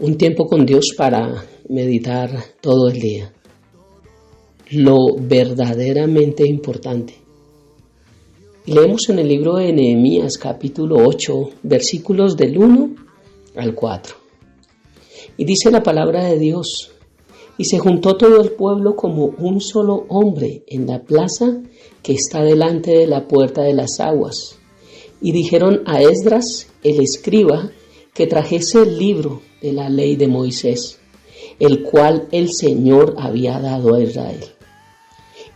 Un tiempo con Dios para meditar todo el día. Lo verdaderamente importante. Leemos en el libro de Nehemías capítulo 8, versículos del 1 al 4. Y dice la palabra de Dios: y se juntó todo el pueblo como un solo hombre en la plaza que está delante de la puerta de las aguas. Y dijeron a Esdras, el escriba, que trajese el libro de la ley de Moisés, el cual el Señor había dado a Israel.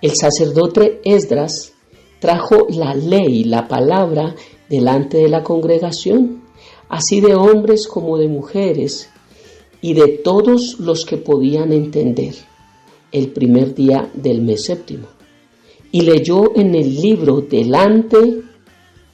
El sacerdote Esdras trajo la ley, la palabra, delante de la congregación, así de hombres como de mujeres, y de todos los que podían entender, el primer día del mes séptimo. Y leyó en el libro delante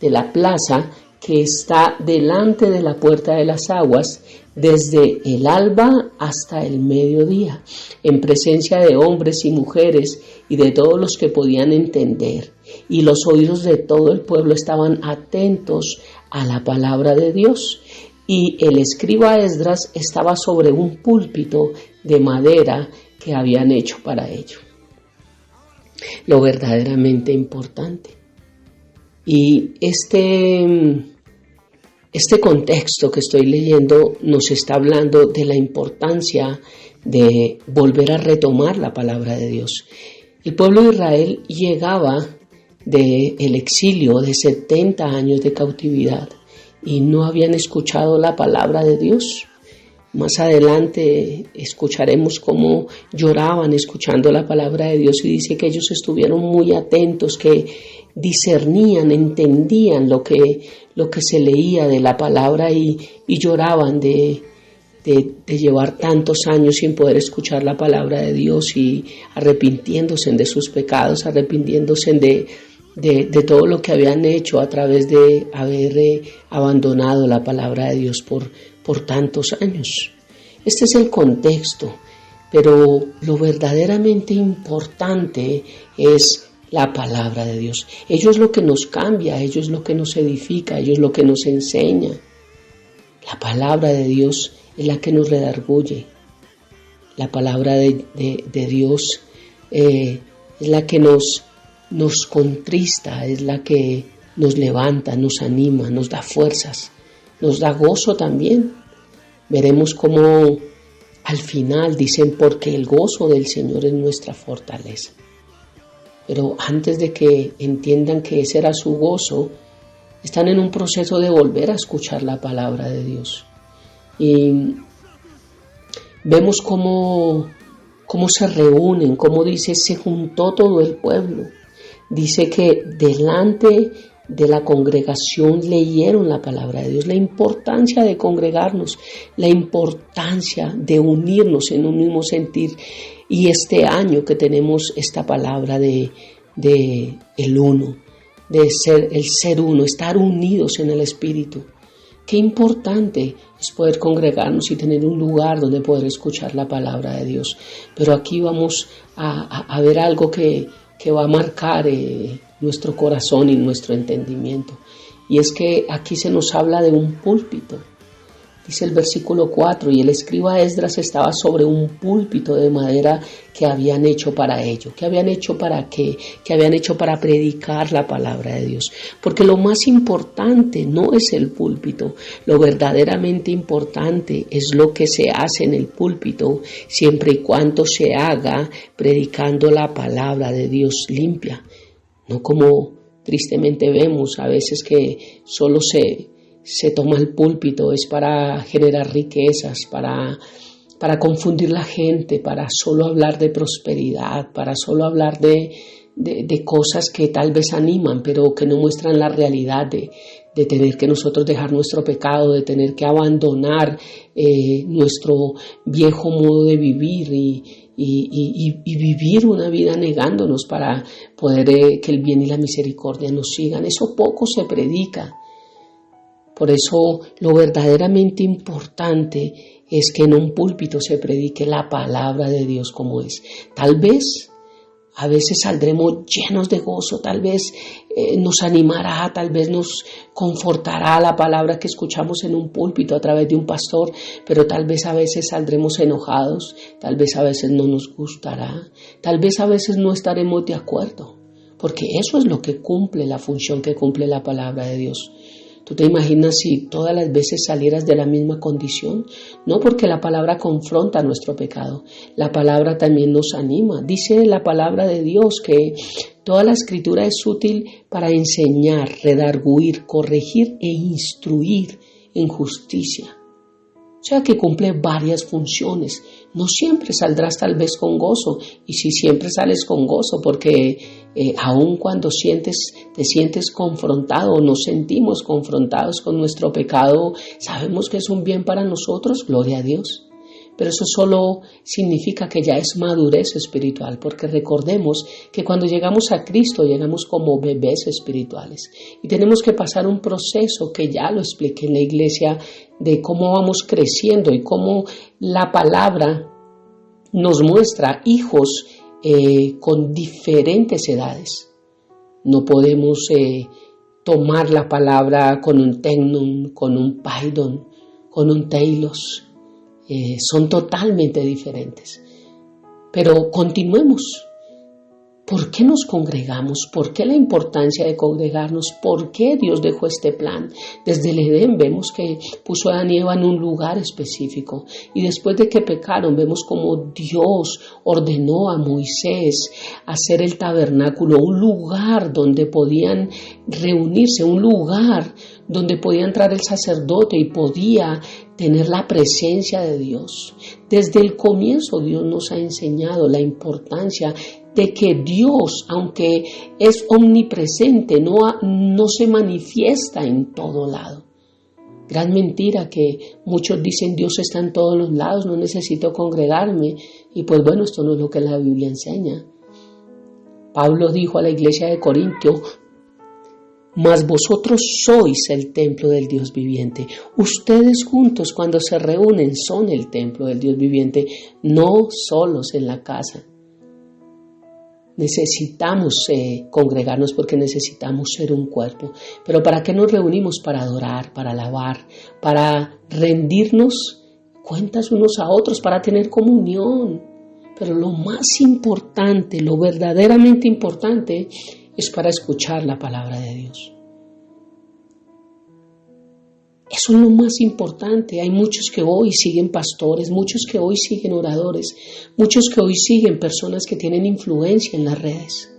de la plaza que está delante de la puerta de las aguas, desde el alba hasta el mediodía, en presencia de hombres y mujeres y de todos los que podían entender. Y los oídos de todo el pueblo estaban atentos a la palabra de Dios. Y el escriba Esdras estaba sobre un púlpito de madera que habían hecho para ello. Lo verdaderamente importante. Y este contexto que estoy leyendo nos está hablando de la importancia de volver a retomar la palabra de Dios. El pueblo de Israel llegaba del exilio de 70 años de cautividad y no habían escuchado la palabra de Dios. Más adelante escucharemos cómo lloraban escuchando la palabra de Dios, y dice que ellos estuvieron muy atentos, que discernían, entendían lo que se leía de la palabra y lloraban de llevar tantos años sin poder escuchar la palabra de Dios, y arrepintiéndose de sus pecados, arrepintiéndose de todo lo que habían hecho a través de haber abandonado la palabra de Dios por tantos años. Este es el contexto, pero lo verdaderamente importante es la palabra de Dios. Ello es lo que nos cambia, ello es lo que nos edifica, ello es lo que nos enseña. La palabra de Dios es la que nos redarguye. La palabra de Dios es la que nos contrista, es la que nos levanta, nos anima, nos da fuerzas, nos da gozo también. Veremos cómo al final dicen: porque el gozo del Señor es nuestra fortaleza. Pero antes de que entiendan que ese era su gozo, están en un proceso de volver a escuchar la palabra de Dios. Y vemos cómo se reúnen, cómo dice: se juntó todo el pueblo. Dice que delante de la congregación leyeron la palabra de Dios. La importancia de congregarnos, la importancia de unirnos en un mismo sentir. Y este año que tenemos esta palabra de el uno, de ser el ser uno, estar unidos en el Espíritu. Qué importante es poder congregarnos y tener un lugar donde poder escuchar la palabra de Dios. Pero aquí vamos a ver algo que va a marcar nuestro corazón y nuestro entendimiento. Y es que aquí se nos habla de un púlpito. Dice el versículo 4: y el escriba Esdras estaba sobre un púlpito de madera que habían hecho para ello. ¿Qué habían hecho para qué? ¿Qué habían hecho para predicar la palabra de Dios? Porque lo más importante no es el púlpito. Lo verdaderamente importante es lo que se hace en el púlpito, siempre y cuando se haga predicando la palabra de Dios limpia. No como tristemente vemos a veces que solo se toma el púlpito es para generar riquezas, para confundir la gente, para solo hablar de prosperidad, para solo hablar de cosas que tal vez animan, pero que no muestran la realidad de tener que nosotros dejar nuestro pecado, de tener que abandonar nuestro viejo modo de vivir y vivir una vida negándonos para poder que el bien y la misericordia nos sigan. Eso poco se predica. Por eso lo verdaderamente importante es que en un púlpito se predique la palabra de Dios como es. Tal vez A veces saldremos llenos de gozo, tal vez nos animará, tal vez nos confortará la palabra que escuchamos en un púlpito a través de un pastor, pero tal vez a veces saldremos enojados, tal vez a veces no nos gustará, tal vez a veces no estaremos de acuerdo, porque eso es lo que cumple la función que cumple la palabra de Dios. ¿Tú te imaginas si todas las veces salieras de la misma condición? No, porque la palabra confronta nuestro pecado. La palabra también nos anima. Dice la palabra de Dios que toda la escritura es útil para enseñar, redarguir, corregir e instruir en justicia. O sea que cumple varias funciones. No siempre saldrás tal vez con gozo. Y si siempre sales con gozo, porque aun cuando te sientes confrontado o nos sentimos confrontados con nuestro pecado, sabemos que es un bien para nosotros, gloria a Dios. Pero eso solo significa que ya es madurez espiritual, porque recordemos que cuando llegamos a Cristo llegamos como bebés espirituales y tenemos que pasar un proceso que ya lo expliqué en la iglesia de cómo vamos creciendo y cómo la palabra nos muestra hijos con diferentes edades. No podemos tomar la palabra con un Tecnum, con un Python, con un Telos. Son totalmente diferentes. Pero continuemos. ¿Por qué nos congregamos? ¿Por qué la importancia de congregarnos? ¿Por qué Dios dejó este plan? Desde el Edén vemos que puso a Adán y Eva en un lugar específico. Y después de que pecaron, vemos como Dios ordenó a Moisés hacer el tabernáculo, un lugar donde podían reunirse, un lugar donde podía entrar el sacerdote y podía tener la presencia de Dios. Desde el comienzo Dios nos ha enseñado la importancia de que Dios, aunque es omnipresente, no se manifiesta en todo lado. Gran mentira que muchos dicen Dios está en todos los lados, no necesito congregarme. Y pues bueno, esto no es lo que la Biblia enseña. Pablo dijo a la iglesia de Corintio: mas vosotros sois el templo del Dios viviente. Ustedes juntos cuando se reúnen son el templo del Dios viviente, no solos en la casa. Necesitamos congregarnos porque necesitamos ser un cuerpo. Pero ¿para qué nos reunimos? Para adorar, para alabar, para rendirnos cuentas unos a otros, para tener comunión. Pero lo más importante, lo verdaderamente importante, es para escuchar la palabra de Dios. Eso es lo más importante. Hay muchos que hoy siguen pastores, muchos que hoy siguen oradores, muchos que hoy siguen personas que tienen influencia en las redes.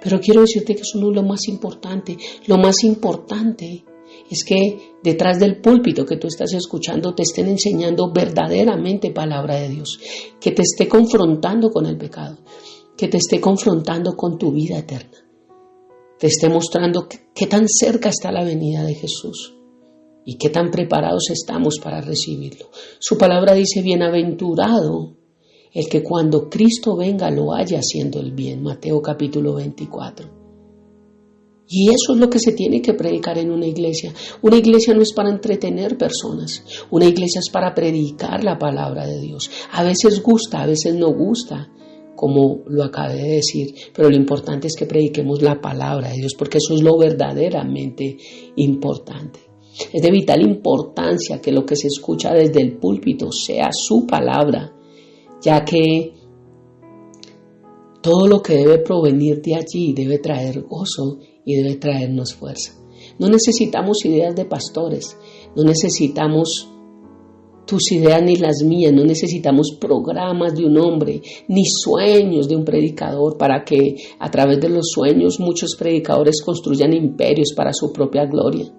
Pero quiero decirte que eso no es lo más importante. Lo más importante es que detrás del púlpito que tú estás escuchando te estén enseñando verdaderamente palabra de Dios, que te esté confrontando con el pecado, que te esté confrontando con tu vida eterna, te esté mostrando qué tan cerca está la venida de Jesús y qué tan preparados estamos para recibirlo. Su palabra dice: bienaventurado el que cuando Cristo venga lo haya haciendo el bien. Mateo capítulo 24. Y eso es lo que se tiene que predicar en una iglesia. Una iglesia no es para entretener personas. Una iglesia es para predicar la palabra de Dios. A veces gusta, a veces no gusta, como lo acabé de decir, pero lo importante es que prediquemos la palabra de Dios, porque eso es lo verdaderamente importante. Es de vital importancia que lo que se escucha desde el púlpito sea su palabra, ya que todo lo que debe provenir de allí debe traer gozo y debe traernos fuerza. No necesitamos ideas de pastores, no necesitamos tus ideas ni las mías, no necesitamos programas de un hombre, ni sueños de un predicador para que a través de los sueños muchos predicadores construyan imperios para su propia gloria.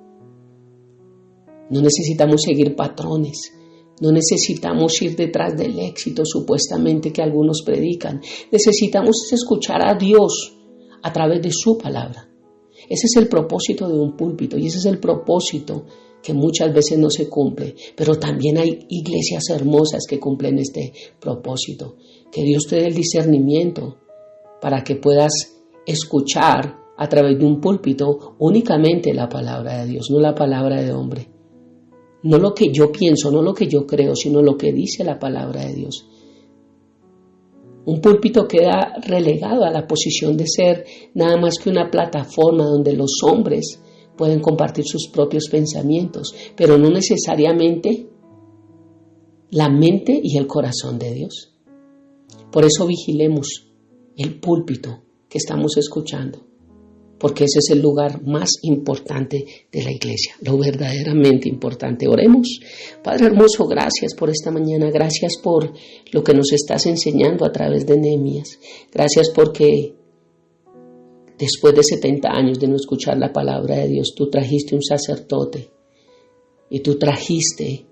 No necesitamos seguir patrones, no necesitamos ir detrás del éxito supuestamente que algunos predican. Necesitamos escuchar a Dios a través de su palabra. Ese es el propósito de un púlpito y ese es el propósito que muchas veces no se cumple, pero también hay iglesias hermosas que cumplen este propósito. Que Dios te dé el discernimiento para que puedas escuchar a través de un púlpito únicamente la palabra de Dios, no la palabra de hombre. No lo que yo pienso, no lo que yo creo, sino lo que dice la palabra de Dios. Un púlpito queda relegado a la posición de ser nada más que una plataforma donde los hombres pueden compartir sus propios pensamientos, pero no necesariamente la mente y el corazón de Dios. Por eso vigilemos el púlpito que estamos escuchando, porque ese es el lugar más importante de la iglesia, lo verdaderamente importante. Oremos. Padre hermoso, gracias por esta mañana, gracias por lo que nos estás enseñando a través de Nehemías. Gracias porque después de 70 años de no escuchar la palabra de Dios, tú trajiste un sacerdote y tú trajiste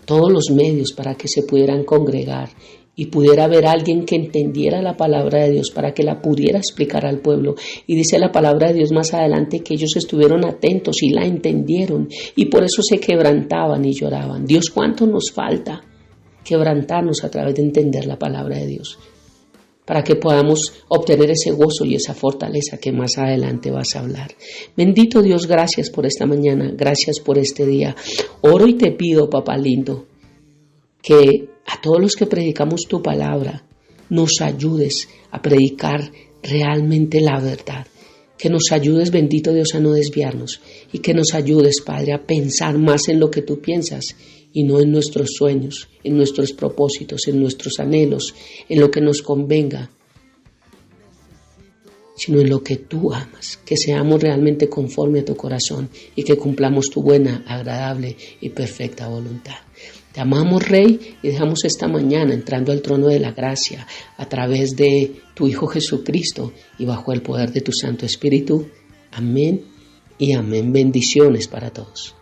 todos los medios para que se pudieran congregar y pudiera haber alguien que entendiera la palabra de Dios para que la pudiera explicar al pueblo. Y dice la palabra de Dios más adelante que ellos estuvieron atentos y la entendieron y por eso se quebrantaban y lloraban. Dios, ¿cuánto nos falta quebrantarnos a través de entender la palabra de Dios? Para que podamos obtener ese gozo y esa fortaleza que más adelante vas a hablar. Bendito Dios, gracias por esta mañana, gracias por este día. Oro y te pido, papá lindo, que a todos los que predicamos tu palabra, nos ayudes a predicar realmente la verdad. Que nos ayudes, bendito Dios, a no desviarnos. Y que nos ayudes, Padre, a pensar más en lo que tú piensas y no en nuestros sueños, en nuestros propósitos, en nuestros anhelos, en lo que nos convenga, sino en lo que tú amas. Que seamos realmente conforme a tu corazón y que cumplamos tu buena, agradable y perfecta voluntad. Te amamos, Rey, y dejamos esta mañana entrando al trono de la gracia a través de tu Hijo Jesucristo y bajo el poder de tu Santo Espíritu. Amén y amén. Bendiciones para todos.